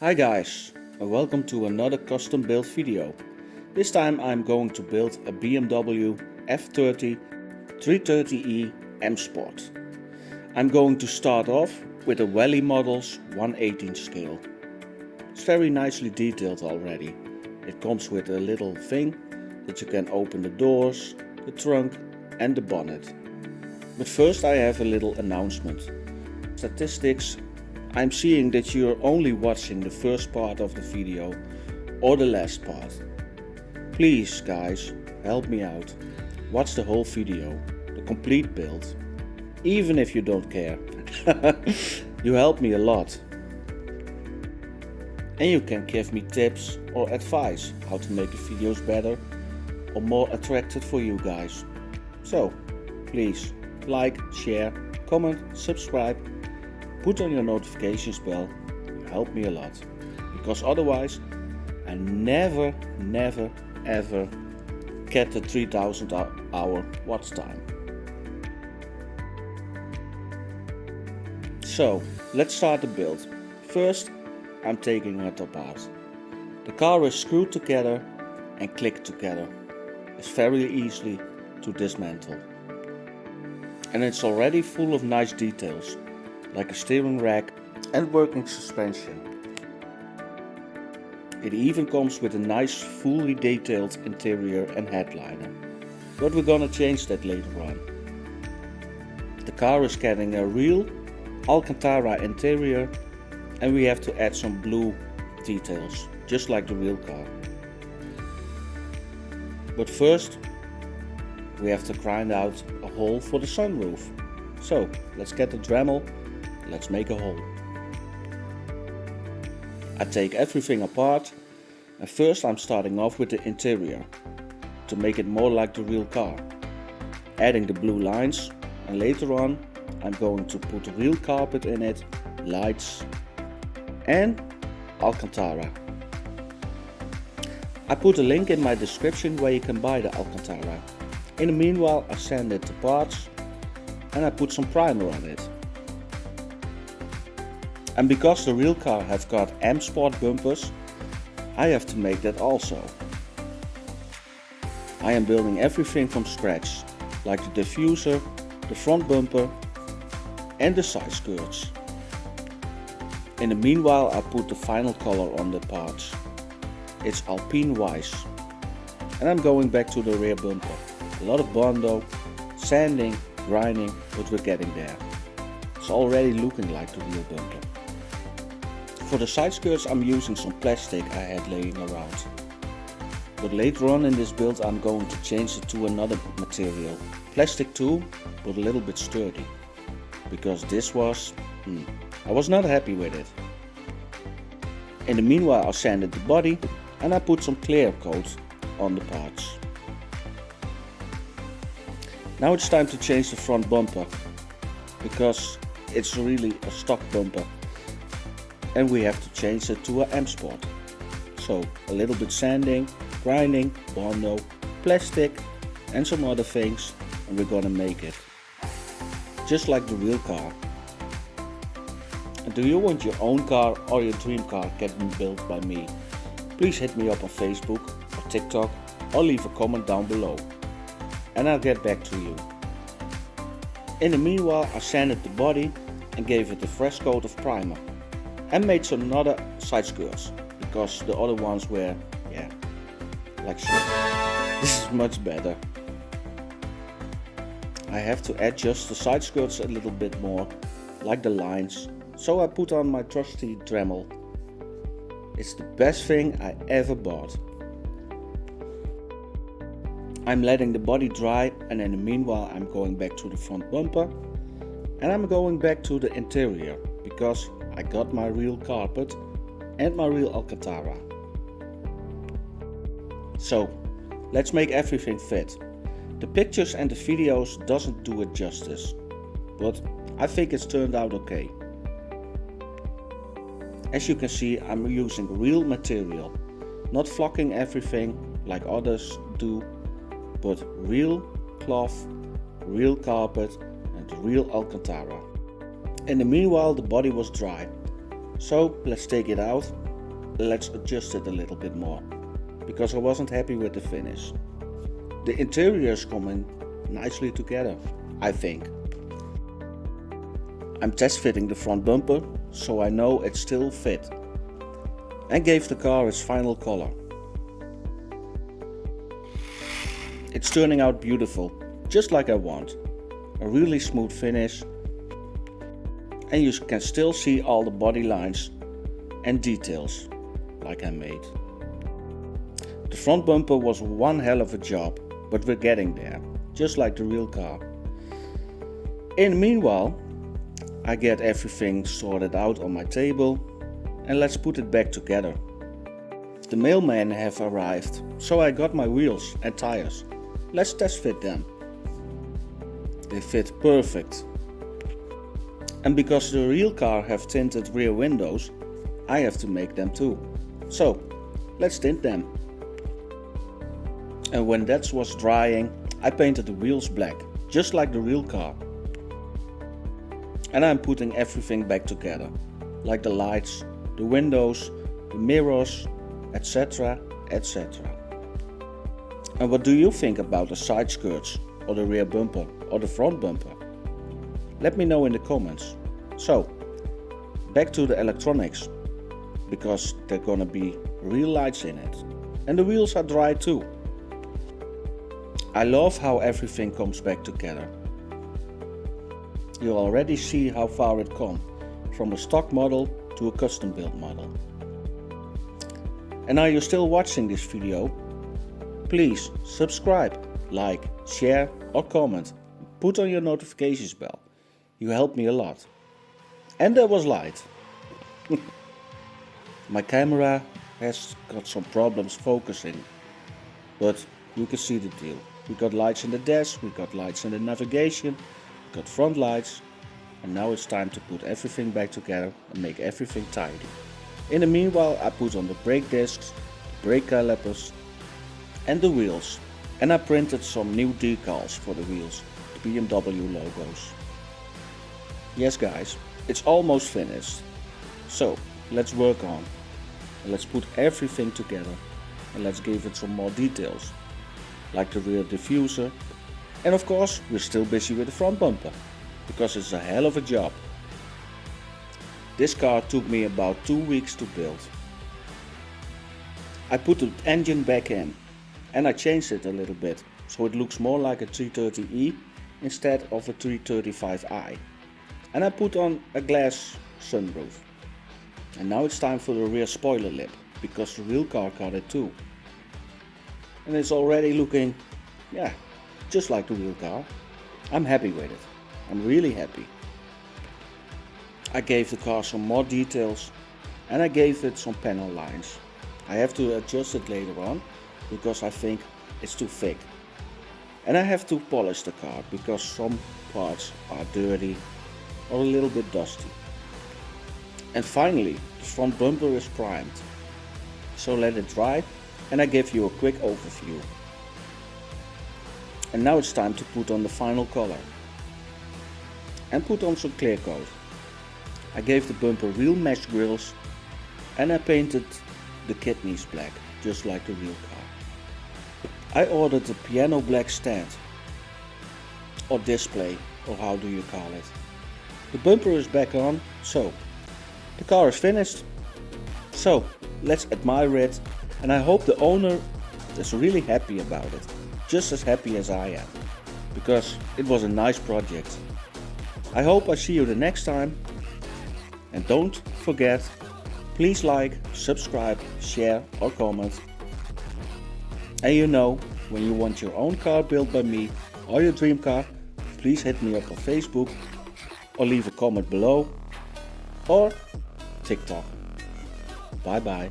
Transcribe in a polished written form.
Hi guys, and welcome to another custom build video. This time I'm going to build a BMW F30 330e M Sport. I'm going to start off with a Welly Models 1/18 scale. It's very nicely detailed already. It comes with a little thing that you can open the doors, the trunk and the bonnet. But first I have a little announcement. Statistics, I'm seeing that you're only watching the first part of the video or the last part. Please guys, help me out. Watch the whole video, the complete build. Even if you don't care. You help me a lot. And you can give me tips or advice how to make the videos better or more attractive for you guys. So, please like, share, comment, subscribe. Put on your notifications bell, you help me a lot, because otherwise I never ever get the 3000 hour watch time. So let's start the build. First I'm taking it apart. The car is screwed together and clicked together. It's very easy to dismantle. And it's already full of nice details, like a steering rack and working suspension. It even comes with a nice fully detailed interior and headliner, but we're gonna change that later on. The car is getting a real Alcantara interior and we have to add some blue details, just like the real car. But first we have to grind out a hole for the sunroof. So let's get the Dremel. Let's make a hole. I take everything apart and first I'm starting off with the interior to make it more like the real car. Adding the blue lines, and later on I'm going to put a real carpet in it, lights and Alcantara. I put a link in my description where you can buy the Alcantara. In the meanwhile I sanded the parts and I put some primer on it. And because the real car has got M Sport bumpers, I have to make that also. I am building everything from scratch, like the diffuser, the front bumper and the side skirts. In the meanwhile I put the final color on the parts. It's Alpine Weiss. And I'm going back to the rear bumper. A lot of Bondo, sanding, grinding, but we're getting there. It's already looking like the real bumper. For the side skirts I'm using some plastic I had laying around. But later on in this build I'm going to change it to another material. Plastic too, but a little bit sturdy. Because this was... I was not happy with it. In the meanwhile I sanded the body and I put some clear coat on the parts. Now it's time to change the front bumper. Because it's really a stock bumper. And we have to change it to a M Sport. So a little bit sanding, grinding, Bondo, plastic and some other things, and we're gonna make it just like the real car. And do you want your own car or your dream car getting built by me? Please hit me up on Facebook or TikTok or leave a comment down below and I'll get back to you. In the meanwhile I sanded the body and gave it a fresh coat of primer. And made some other side skirts, because the other ones were, like shit. This is much better. I have to adjust the side skirts a little bit more, like the lines, so I put on my trusty Dremel. It's the best thing I ever bought. I'm letting the body dry and in the meanwhile I'm going back to the front bumper and I'm going back to the interior, because I got my real carpet and my real Alcantara. So let's make everything fit. The pictures and the videos doesn't do it justice, but I think it's turned out okay. As you can see I'm using real material, not flocking everything like others do, but real cloth, real carpet and real Alcantara. In the meanwhile the body was dry, so let's take it out let's adjust it a little bit more, because I wasn't happy with the finish. The interior is coming nicely together, I think. I'm test fitting the front bumper, so I know it still fit, and gave the car its final color. It's turning out beautiful, just like I want. A really smooth finish, and you can still see all the body lines and details like I made. The front bumper was one hell of a job, but we're getting there, just like the real car. In the meanwhile, I get everything sorted out on my table, and let's put it back together. The mailmen have arrived, so I got my wheels and tires. Let's test fit them. They fit perfect. And because the real car have tinted rear windows, I have to make them too. So, let's tint them. And when that was drying, I painted the wheels black, just like the real car. And I'm putting everything back together, like the lights, the windows, the mirrors, etc, etc. And what do you think about the side skirts, or the rear bumper, or the front bumper? Let me know in the comments. So, back to the electronics, because there are gonna be real lights in it. And the wheels are dry too. I love how everything comes back together. You already see how far it come, from a stock model to a custom built model. And are you still watching this video? Please subscribe, like, share or comment. Put on your notifications bell. You help me a lot. And there was light. My camera has got some problems focusing, but you can see the deal. We got lights in the dash, we got lights in the navigation, we got front lights, and now it's time to put everything back together and make everything tidy. In the meanwhile, I put on the brake discs, brake calipers and the wheels, and I printed some new decals for the wheels, the BMW logos. Yes guys, it's almost finished. So let's work on, and let's put everything together, and let's give it some more details, like the rear diffuser, and of course we're still busy with the front bumper, because it's a hell of a job. This car took me about 2 weeks to build. I put the engine back in, and I changed it a little bit, so it looks more like a 330e instead of a 335i. And I put on a glass sunroof. And now it's time for the rear spoiler lip, because the real car got it too. And it's already looking, yeah, just like the real car. I'm happy with it. I'm really happy. I gave the car some more details, and I gave it some panel lines. I have to adjust it later on, because I think it's too thick. And I have to polish the car, because some parts are dirty or a little bit dusty. And finally, the front bumper is primed. So let it dry, and I give you a quick overview. And now it's time to put on the final color. And put on some clear coat. I gave the bumper real mesh grills, and I painted the kidneys black, just like the real car. I ordered the piano black stand, or display, or how do you call it. The bumper is back on, so the car is finished. So let's admire it, and I hope the owner is really happy about it, just as happy as I am, because it was a nice project. I hope I see you the next time, and don't forget, please like, subscribe, share or comment. And you know, when you want your own car built by me or your dream car, please hit me up on Facebook or leave a comment below, or TikTok. Bye bye.